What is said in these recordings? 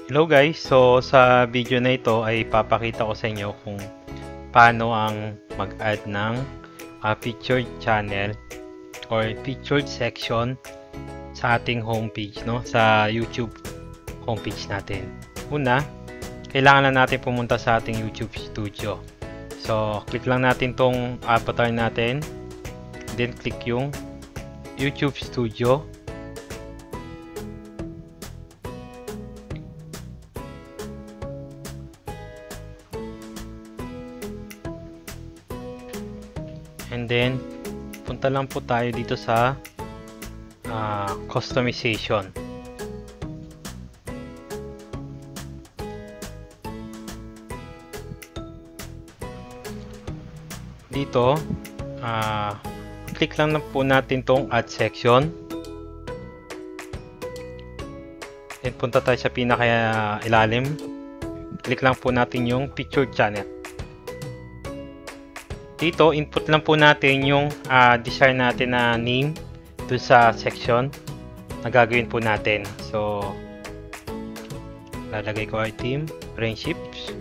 Hello guys, so sa video na ito ay papakita ko sa inyo kung paano ang mag-add ng featured channel or featured section sa ating homepage, no? Sa YouTube homepage natin. Una, kailangan na natin pumunta sa ating YouTube Studio. So, click lang natin tong avatar natin, then click yung YouTube Studio. And then, punta lang po tayo dito sa customization. Dito, click lang na po natin tong add section. Then, punta tayo sa pinaka ilalim. Click lang po natin yung featured channel. Dito, input lang po natin yung desired natin na name dun sa section na gagawin po natin. So, lalagay ko ay team, friendships.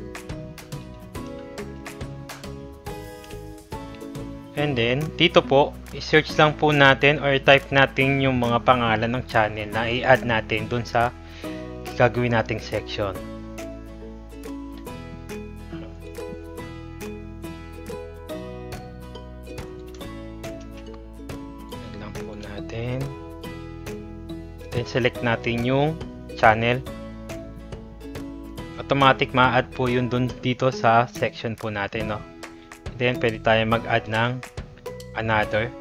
And then, dito po, i-search lang po natin or type natin yung mga pangalan ng channel na i-add natin dun sa gagawin nating section. Then select natin yung channel. Automatic ma-add po yun dun dito sa section po natin, no? Then pwede tayo mag-add ng another.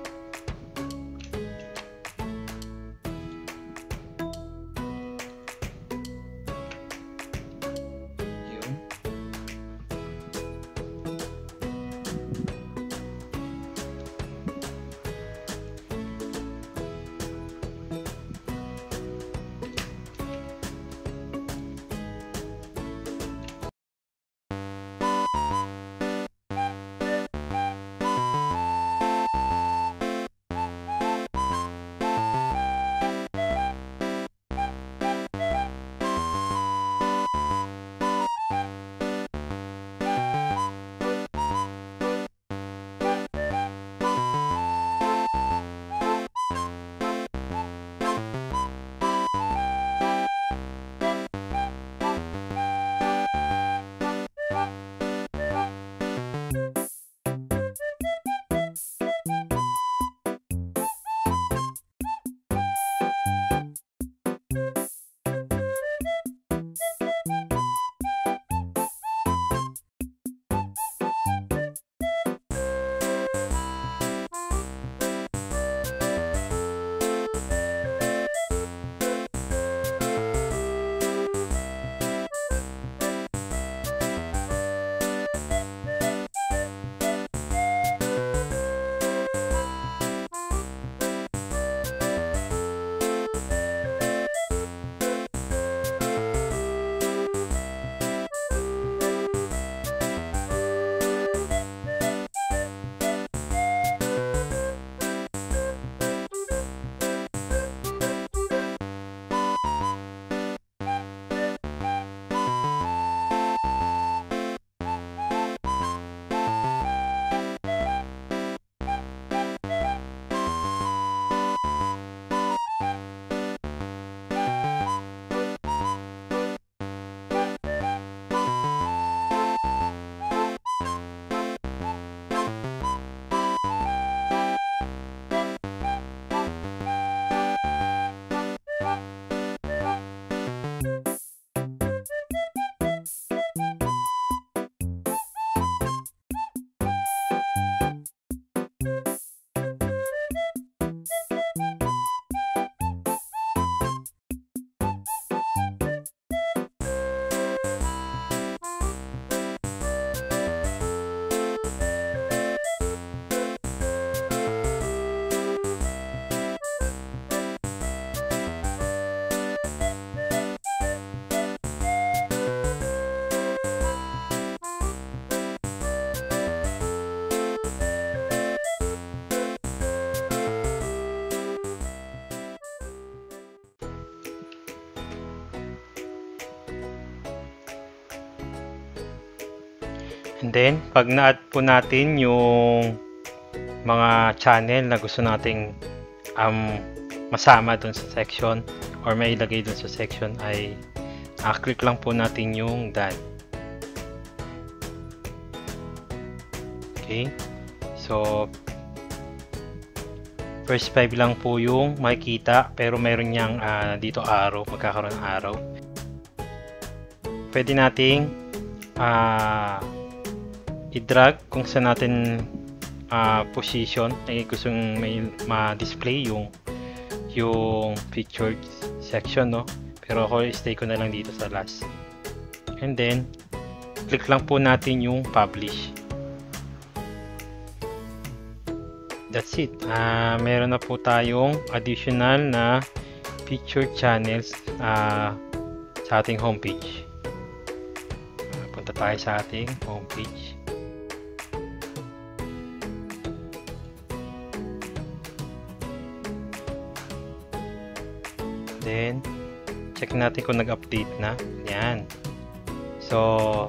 And then, pag na-add po natin yung mga channel na gusto nating masama dun sa section or mailagay dun sa section, ay click lang po natin yung done. Okay, so first 5 lang po yung makikita, pero meron niyang dito arrow, magkakaroon ng arrow. Pwede nating i-drag kung saan natin position ay gustong may ma-display yung featured section, no? Pero ako stay ko na lang dito sa last. And then click lang po natin yung publish. That's it. Meron na po tayong additional na featured channels sa ating homepage. Punta tayo sa ating homepage. Then check natin kung nag-update na. Yan. So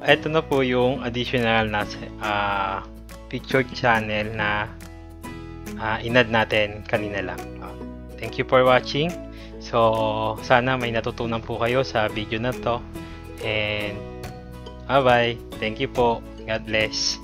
ito na po yung additional na featured channel na in-add natin kanina lang. Thank you for watching. So sana may natutunan po kayo sa video na to. And bye bye. Thank you po. God bless.